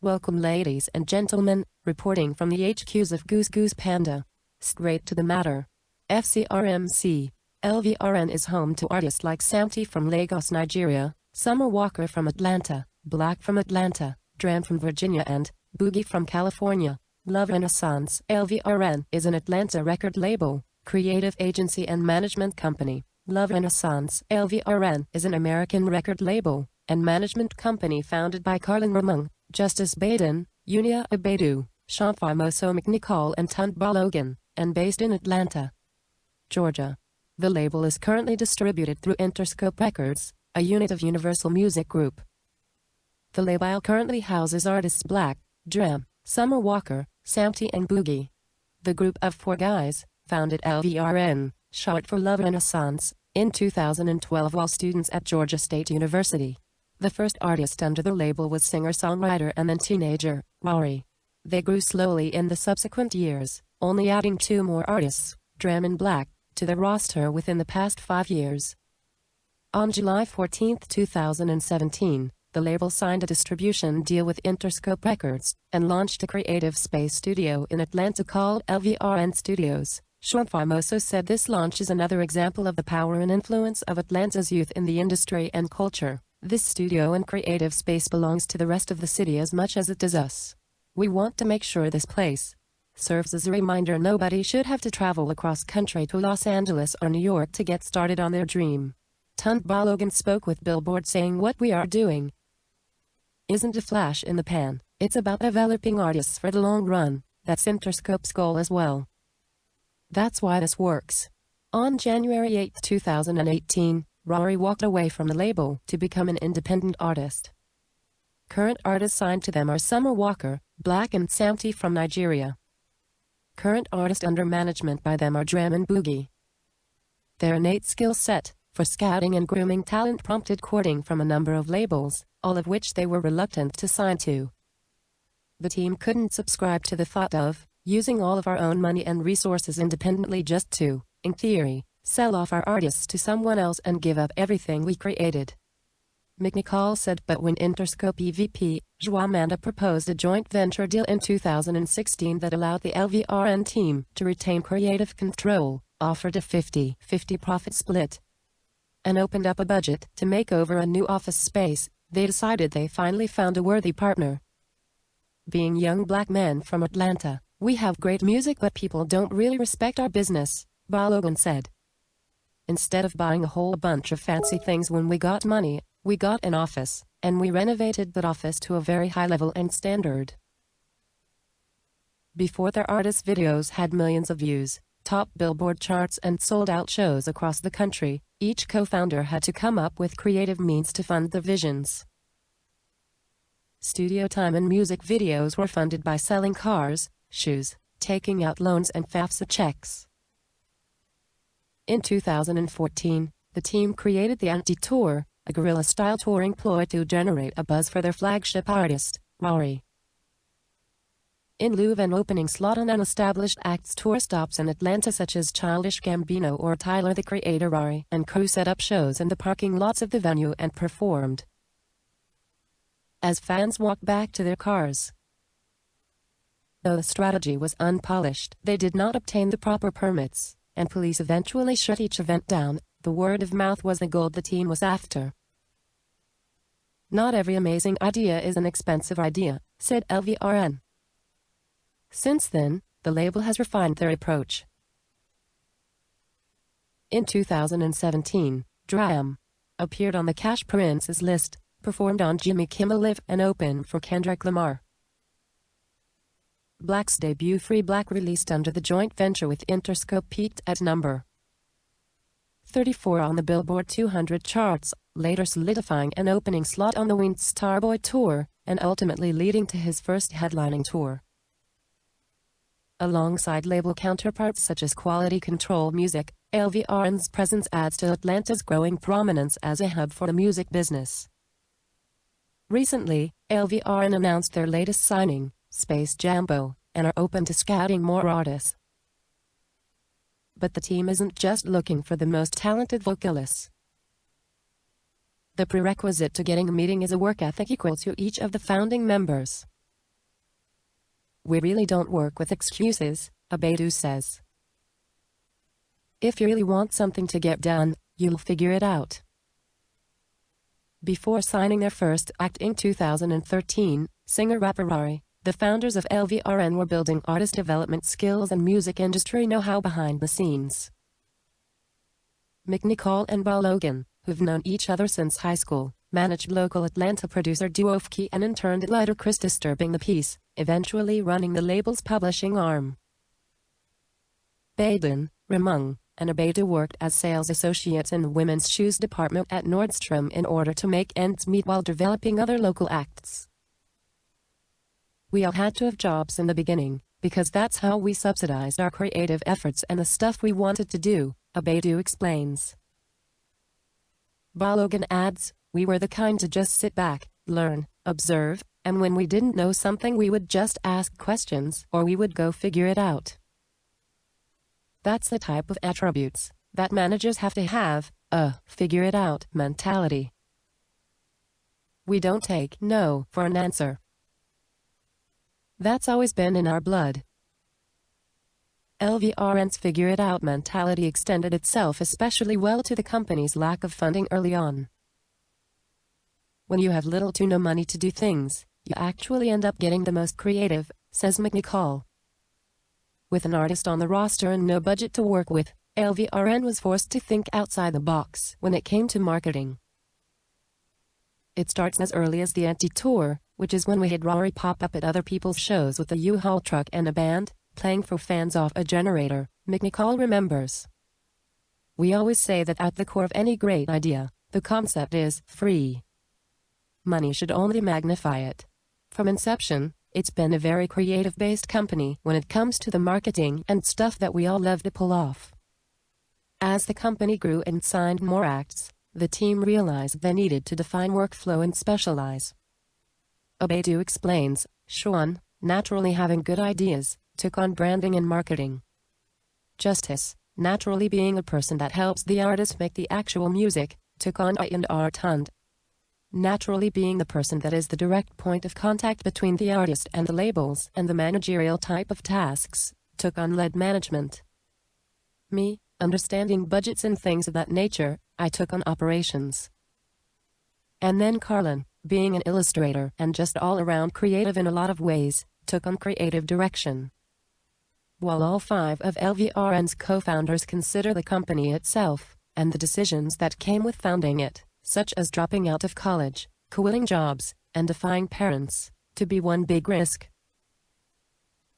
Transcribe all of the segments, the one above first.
Welcome ladies and gentlemen, reporting from the HQs of GooseGoosePanda. Straight to the matter. FCRMC. LVRN is home to artists like Samty from Lagos, Nigeria, Summer Walker from Atlanta, Black from Atlanta, Dram from Virginia and Boogie from California. Love Renaissance. LVRN is an Atlanta record label, creative agency and management company. Love Renaissance. LVRN is an American record label and management company founded by Carlin Ramon, Justice Baden, Unia Abedu, Shamfamoso McNichol and Tunt Balogan, and based in Atlanta, Georgia. The label is currently distributed through Interscope Records, a unit of Universal Music Group. The label currently houses artists Black, Dram, Summer Walker, Samty and Boogie. The group of four guys founded LVRN, short for Love Renaissance, in 2012 while students at Georgia State University. The first artist under the label was singer-songwriter and then teenager, Rory. They grew slowly in the subsequent years, only adding two more artists, Dram and Black, to the roster within the past 5 years. On July 14, 2017, the label signed a distribution deal with Interscope Records and launched a creative space studio in Atlanta called LVRN Studios. Shamfamoso said this launch is another example of the power and influence of Atlanta's youth in the industry and culture. This studio and creative space belongs to the rest of the city as much as it does us. We want to make sure this place serves as a reminder nobody should have to travel across country to Los Angeles or New York to get started on their dream. Tunt Balogan spoke with Billboard saying what we are doing isn't a flash in the pan, it's about developing artists for the long run. That's Interscope's goal as well. That's why this works. On January 8, 2018, Rory walked away from the label to become an independent artist. Current artists signed to them are Summer Walker, Black and Samty from Nigeria. Current artists under management by them are Dram and Boogie. Their innate skill set for scouting and grooming talent prompted courting from a number of labels, all of which they were reluctant to sign to. The team couldn't subscribe to the thought of using all of our own money and resources independently just to, in theory, sell off our artists to someone else and give up everything we created. McNichol said, but when Interscope EVP, Amanda proposed a joint venture deal in 2016 that allowed the LVRN team to retain creative control, offered a 50-50 profit split, and opened up a budget to make over a new office space, they decided they finally found a worthy partner. Being young black men from Atlanta, we have great music but people don't really respect our business, Balogan said. Instead of buying a whole bunch of fancy things when we got money, we got an office, and we renovated that office to a very high level and standard. Before their artist videos had millions of views, top Billboard charts and sold-out shows across the country, each co-founder had to come up with creative means to fund their visions. Studio time and music videos were funded by selling cars, shoes, taking out loans and FAFSA checks. In 2014, the team created the Anti-Tour, a guerrilla-style touring ploy to generate a buzz for their flagship artist, Rory. In lieu of an opening slot on unestablished acts, tour stops in Atlanta such as Childish Gambino or Tyler the Creator, Rory and crew set up shows in the parking lots of the venue and performed as fans walked back to their cars. Though the strategy was unpolished, they did not obtain the proper permits, and police eventually shut each event down. The word of mouth was the gold the team was after. Not every amazing idea is an expensive idea, said LVRN. Since then, the label has refined their approach. In 2017, Dram appeared on the Cash Prince's list, performed on Jimmy Kimmel Live and opened for Kendrick Lamar. Black's debut Free Black, released under the joint venture with Interscope, peaked at number 34 on the Billboard 200 charts, later solidifying an opening slot on the Winged Starboy Tour, and ultimately leading to his first headlining tour. Alongside label counterparts such as Quality Control Music, LVRN's presence adds to Atlanta's growing prominence as a hub for the music business. Recently, LVRN announced their latest signing, Space Jambo, and are open to scouting more artists. But the team isn't just looking for the most talented vocalists. The prerequisite to getting a meeting is a work ethic equal to each of the founding members. We really don't work with excuses, Abedu says. If you really want something to get done, you'll figure it out. Before signing their first act in 2013, singer-rapper Rari, the founders of LVRN were building artist development skills and music industry know-how behind the scenes. McNicol and Balogan, who've known each other since high school, managed local Atlanta producer duo Fki and interned at Lighter Chris Disturbing the Peace, eventually running the label's publishing arm. Baden, Ramung, and Abedu worked as sales associates in the women's shoes department at Nordstrom in order to make ends meet while developing other local acts. We all had to have jobs in the beginning, because that's how we subsidized our creative efforts and the stuff we wanted to do, Abedu explains. Balogan adds, we were the kind to just sit back, learn, observe, and when we didn't know something we would just ask questions or we would go figure it out. That's the type of attributes that managers have to have, a figure-it-out mentality. We don't take no for an answer. That's always been in our blood. LVRN's figure-it-out mentality extended itself especially well to the company's lack of funding early on. When you have little to no money to do things, you actually end up getting the most creative, says McNicol. With an artist on the roster and no budget to work with, LVRN was forced to think outside the box when it came to marketing. It starts as early as the anti-tour, which is when we had Rory pop up at other people's shows with a U-Haul truck and a band, playing for fans off a generator, McNicol remembers. We always say that at the core of any great idea, the concept is free. Money should only magnify it. From inception, it's been a very creative-based company when it comes to the marketing and stuff that we all love to pull off. As the company grew and signed more acts, the team realized they needed to define workflow and specialize. Abedu explains, Sean, naturally having good ideas, took on branding and marketing. Justice, naturally being a person that helps the artist make the actual music, took on art and art hunt. Naturally being the person that is the direct point of contact between the artist and the labels and the managerial type of tasks, took on lead management. Me, understanding budgets and things of that nature, I took on operations. And then Carlin, being an illustrator and just all-around creative in a lot of ways, took on creative direction. While all 5 of LVRN's co-founders consider the company itself, and the decisions that came with founding it, such as dropping out of college, quitting jobs, and defying parents, to be one big risk.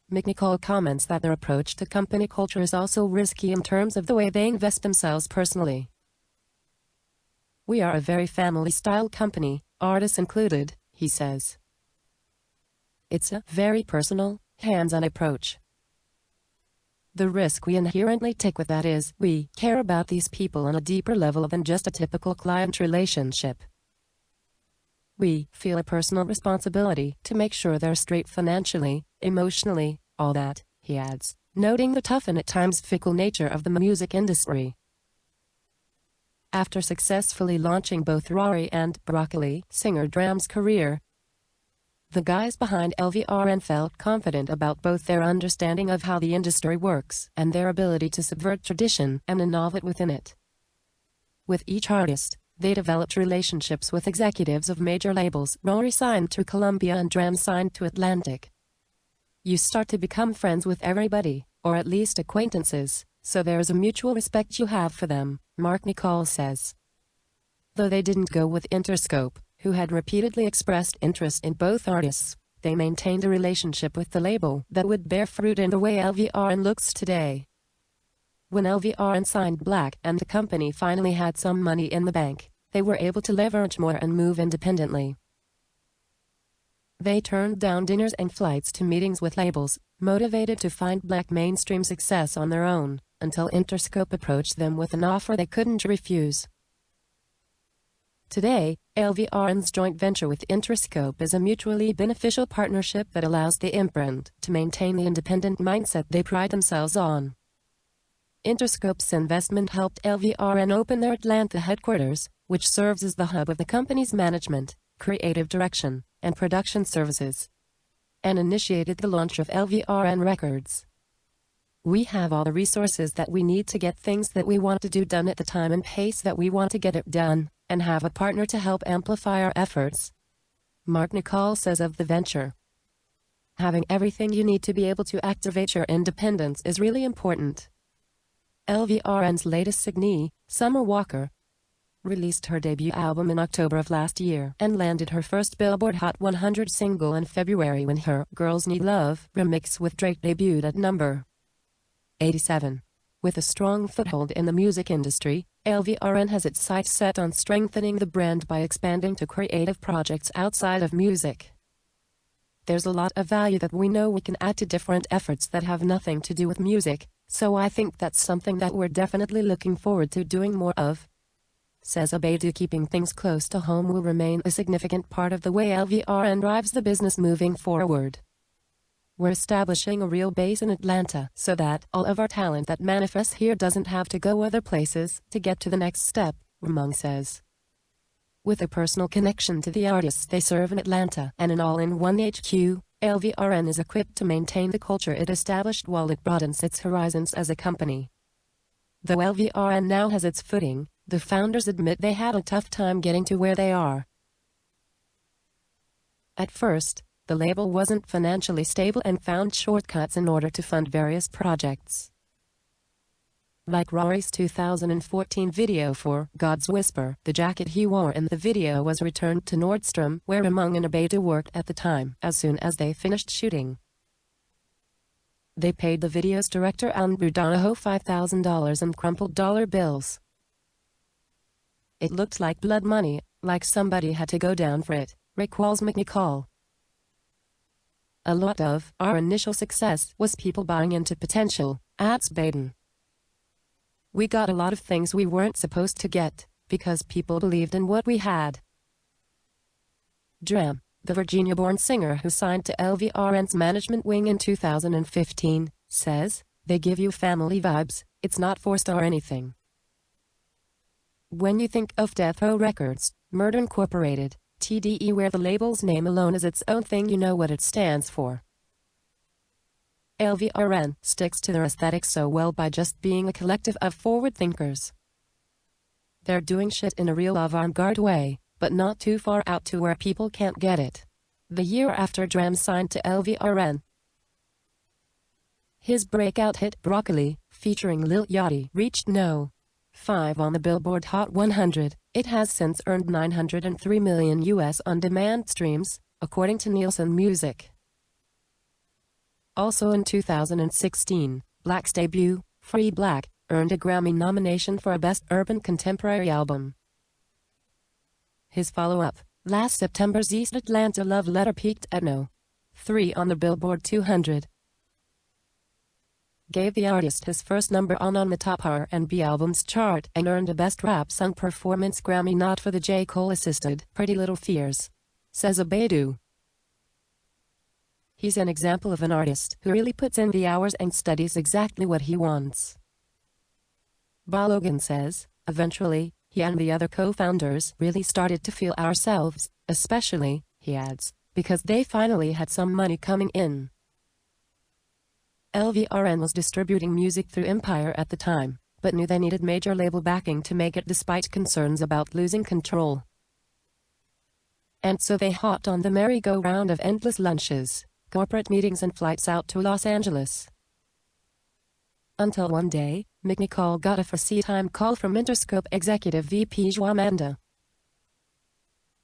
McNicol comments that their approach to company culture is also risky in terms of the way they invest themselves personally. We are a very family-style company, artists included, he says. It's a very personal, hands-on approach. The risk we inherently take with that is we care about these people on a deeper level than just a typical client relationship. We feel a personal responsibility to make sure they're straight financially, emotionally, all that, he adds, noting the tough and at times fickle nature of the music industry. After successfully launching both Rory and Broccoli singer Dram's career, the guys behind LVRN felt confident about both their understanding of how the industry works and their ability to subvert tradition and innovate within it. With each artist, they developed relationships with executives of major labels. Rory signed to Columbia and Dram signed to Atlantic. You start to become friends with everybody, or at least acquaintances, so there is a mutual respect you have for them, McNicol says. Though they didn't go with Interscope, who had repeatedly expressed interest in both artists, they maintained a relationship with the label that would bear fruit in the way LVRN looks today. When LVRN signed Black and the company finally had some money in the bank, they were able to leverage more and move independently. They turned down dinners and flights to meetings with labels, motivated to find Black mainstream success on their own, until Interscope approached them with an offer they couldn't refuse. Today, LVRN's joint venture with Interscope is a mutually beneficial partnership that allows the imprint to maintain the independent mindset they pride themselves on. Interscope's investment helped LVRN open their Atlanta headquarters, which serves as the hub of the company's management, creative direction, and production services. and initiated the launch of LVRN Records. We have all the resources that we need to get things that we want to do done at the time and pace that we want to get it done, and have a partner to help amplify our efforts. Mark Nicol says of the venture, "Having everything you need to be able to activate your independence is really important." LVRN's latest signee, Summer Walker, released her debut album in October of last year and landed her first Billboard Hot 100 single in February when her Girls Need Love remix with Drake debuted at number 87. With a strong foothold in the music industry, LVRN has its sights set on strengthening the brand by expanding to creative projects outside of music. "There's a lot of value that we know we can add to different efforts that have nothing to do with music, so I think that's something that we're definitely looking forward to doing more of," says Abedu. Keeping things close to home will remain a significant part of the way LVRN drives the business moving forward. "We're establishing a real base in Atlanta so that all of our talent that manifests here doesn't have to go other places to get to the next step," Ramon says. With a personal connection to the artists they serve in Atlanta and an all-in-one HQ, LVRN is equipped to maintain the culture it established while it broadens its horizons as a company. Though LVRN now has its footing, the founders admit they had a tough time getting to where they are. At first, the label wasn't financially stable and found shortcuts in order to fund various projects. Like Rory's 2014 video for God's Whisper, the jacket he wore in the video was returned to Nordstrom, where Ramon and Abedu worked at the time, as soon as they finished shooting. They paid the video's director Andrew Donahoe $5,000 in crumpled dollar bills. "It looked like blood money, like somebody had to go down for it," recalls McNicol. "A lot of our initial success was people buying into potential," adds Baden. "We got a lot of things we weren't supposed to get, because people believed in what we had." Dram, the Virginia-born singer who signed to LVRN's management wing in 2015, says, "They give you family vibes, it's not forced or anything." When you think of Death Row Records, Murder Incorporated, TDE, where the label's name alone is its own thing, you know what it stands for. LVRN sticks to their aesthetic so well by just being a collective of forward thinkers. They're doing shit in a real avant-garde way, but not too far out to where people can't get it. The year after Dram signed to LVRN, his breakout hit Broccoli, featuring Lil Yachty, reached No. 5 on the Billboard Hot 100. It has since earned $903 million US on-demand streams, according to Nielsen Music. Also in 2016, Black's debut, Free Black, earned a Grammy nomination for a Best Urban Contemporary Album. His follow-up, last September's East Atlanta Love Letter, peaked at No. 3 on the Billboard 200. Gave the artist his first number on the top R&B albums chart and earned a Best Rap Song Performance Grammy nod for the J. Cole-assisted Pretty Little Fears, says Abedu. He's an example of an artist who really puts in the hours and studies exactly what he wants. Balogan says, eventually, he and the other co-founders really started to feel ourselves, especially, he adds, because they finally had some money coming in. LVRN was distributing music through Empire at the time, but knew they needed major label backing to make it despite concerns about losing control. And so they hopped on the merry-go-round of endless lunches, corporate meetings and flights out to Los Angeles. Until one day, McNicol got a first-time call from Interscope executive VP Joao Manda.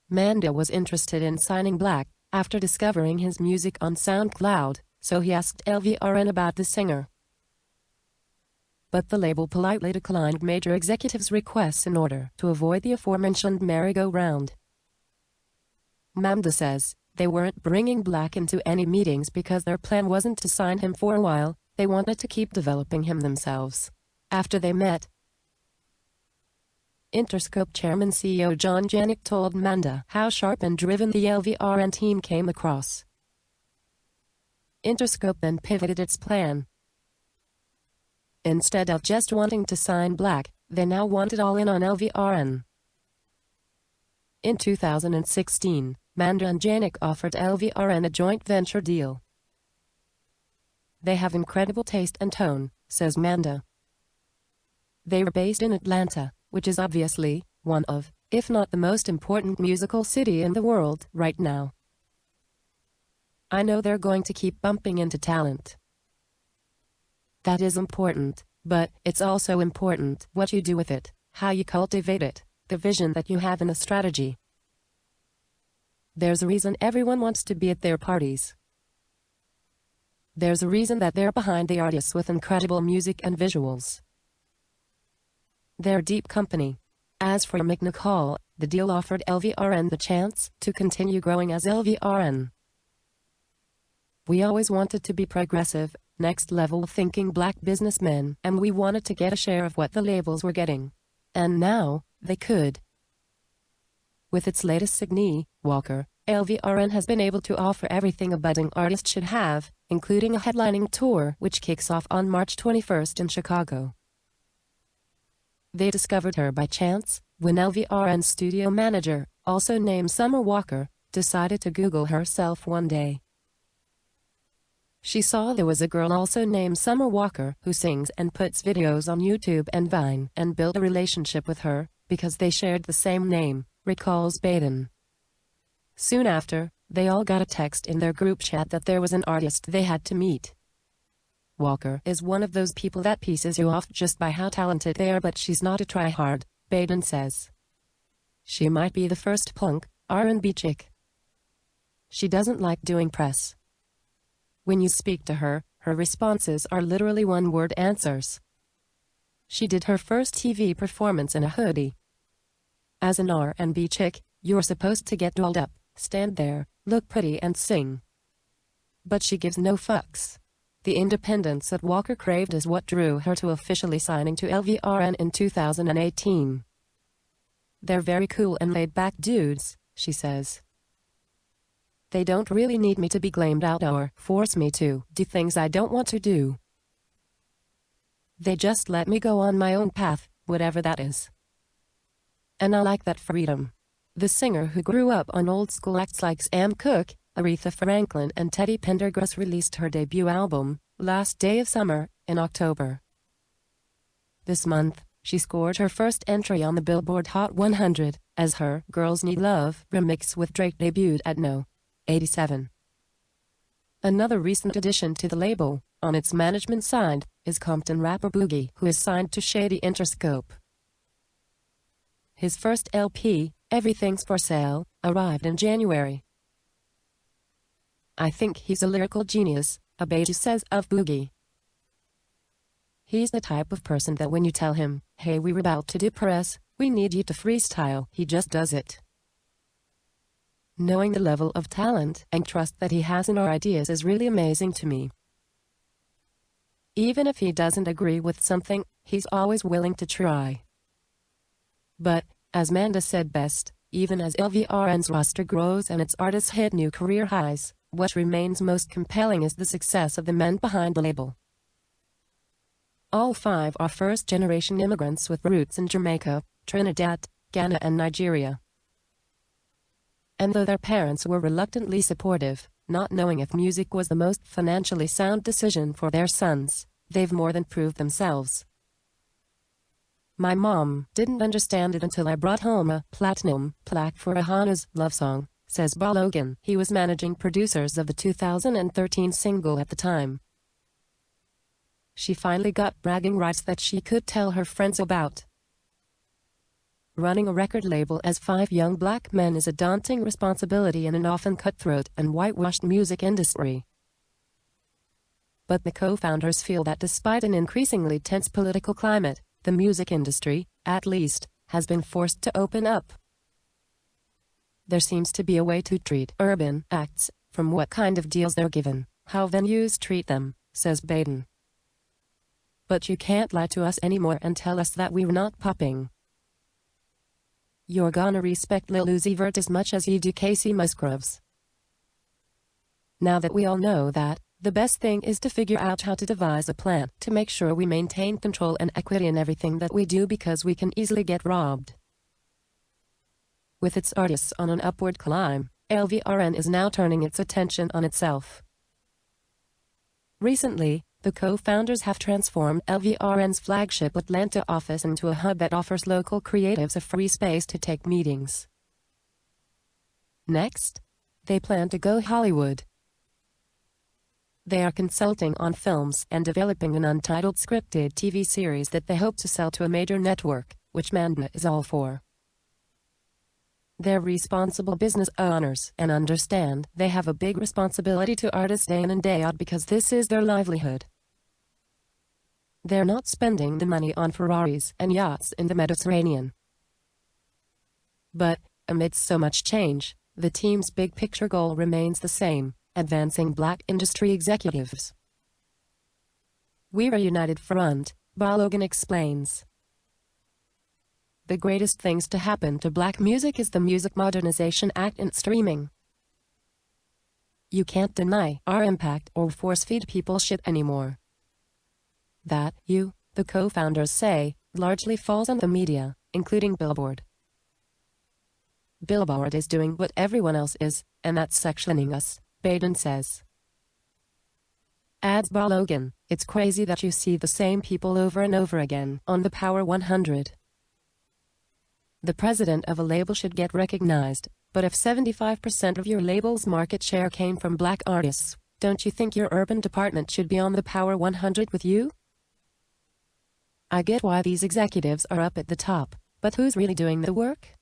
Manda was interested in signing Black, after discovering his music on SoundCloud, so he asked LVRN about the singer. But the label politely declined major executives' requests in order to avoid the aforementioned merry-go-round. Manda says, they weren't bringing Black into any meetings because their plan wasn't to sign him for a while, they wanted to keep developing him themselves. After they met, Interscope chairman CEO John Janik told Manda how sharp and driven the LVRN team came across. Interscope then pivoted its plan. Instead of just wanting to sign Black, they now wanted all in on LVRN. In 2016, Manda and Janik offered LVRN a joint venture deal. They have incredible taste and tone, says Manda. They are based in Atlanta, which is obviously one of, if not the most important musical city in the world right now. I know they're going to keep bumping into talent. That is important, but it's also important what you do with it, how you cultivate it, the vision that you have and the strategy. There's a reason everyone wants to be at their parties. There's a reason that they're behind the artists with incredible music and visuals. They're deep company. As for McNicol, the deal offered LVRN the chance to continue growing as LVRN. We always wanted to be progressive, next-level thinking black businessmen, and we wanted to get a share of what the labels were getting. And now, they could. With its latest signee, Walker, LVRN has been able to offer everything a budding artist should have, including a headlining tour which kicks off on March 21st in Chicago. They discovered her by chance, when LVRN's studio manager, also named Summer Walker, decided to Google herself one day. She saw there was a girl also named Summer Walker who sings and puts videos on YouTube and Vine, and built a relationship with her, because they shared the same name, recalls Baden. Soon after, they all got a text in their group chat that there was an artist they had to meet. Walker is one of those people that pisses you off just by how talented they are, but she's not a tryhard, Baden says. She might be the first punk R&B chick. She doesn't like doing press. When you speak to her, her responses are literally one-word answers. She did her first TV performance in a hoodie. As an R&B chick, you're supposed to get dolled up, stand there, look pretty and sing. But she gives no fucks. The independence that Walker craved is what drew her to officially signing to LVRN in 2018. They're very cool and laid-back dudes, she says. They don't really need me to be glammed out or force me to do things I don't want to do. They just let me go on my own path, whatever that is. And I like that freedom. The singer, who grew up on old-school acts like Sam Cooke, Aretha Franklin and Teddy Pendergrass, released her debut album, Last Day of Summer, in October. This month, she scored her first entry on the Billboard Hot 100, as her Girls Need Love remix with Drake debuted at No. 87. Another recent addition to the label, on its management side, is Compton rapper Boogie, who is signed to Shady Interscope. His first LP, Everything's for Sale, arrived in January. I think he's a lyrical genius, Abeji says of Boogie. He's the type of person that when you tell him, hey, we're about to do press, we need you to freestyle, he just does it. Knowing the level of talent and trust that he has in our ideas is really amazing to me. Even if he doesn't agree with something, he's always willing to try. But, as Manda said best, even as LVRN's roster grows and its artists hit new career highs, what remains most compelling is the success of the men behind the label. All five are first-generation immigrants with roots in Jamaica, Trinidad, Ghana and Nigeria. And though their parents were reluctantly supportive, not knowing if music was the most financially sound decision for their sons, they've more than proved themselves. My mom didn't understand it until I brought home a platinum plaque for Rihanna's love song, says Balogan. He was managing producers of the 2013 single at the time. She finally got bragging rights that she could tell her friends about. Running a record label as five young black men is a daunting responsibility in an often cutthroat and whitewashed music industry. But the co-founders feel that despite an increasingly tense political climate, the music industry, at least, has been forced to open up. There seems to be a way to treat urban acts, from what kind of deals they're given, how venues treat them, says Baden. But you can't lie to us anymore and tell us that we're not popping. You're gonna respect Lil Uzi Vert as much as you do Casey Musgraves. Now that we all know that, the best thing is to figure out how to devise a plan to make sure we maintain control and equity in everything that we do, because we can easily get robbed. With its artists on an upward climb, LVRN is now turning its attention on itself. Recently, the co-founders have transformed LVRN's flagship Atlanta office into a hub that offers local creatives a free space to take meetings. Next, they plan to go Hollywood. They are consulting on films and developing an untitled scripted TV series that they hope to sell to a major network, which Manda is all for. They're responsible business owners and understand they have a big responsibility to artists day in and day out because this is their livelihood. They're not spending the money on Ferraris and yachts in the Mediterranean. But, amidst so much change, the team's big picture goal remains the same: advancing Black industry executives. "We're a united front," Balogun explains. "The greatest things to happen to Black music is the Music Modernization Act and streaming. You can't deny our impact or force-feed people shit anymore. That, the co-founders say, largely falls on the media, including Billboard. Billboard is doing what everyone else is, and that's sectioning us," Baden says. Adds Balogun, "It's crazy that you see the same people over and over again on the Power 100. The president of a label should get recognized, but if 75% of your label's market share came from Black artists, don't you think your urban department should be on the Power 100 with you? I get why these executives are up at the top, but who's really doing the work?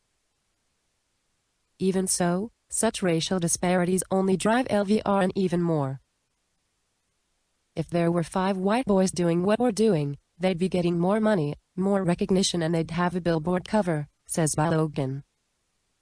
Even so, such racial disparities only drive LVRN even more. If there were 5 white boys doing what we're doing, they'd be getting more money, more recognition, and they'd have a Billboard cover," says Balogun.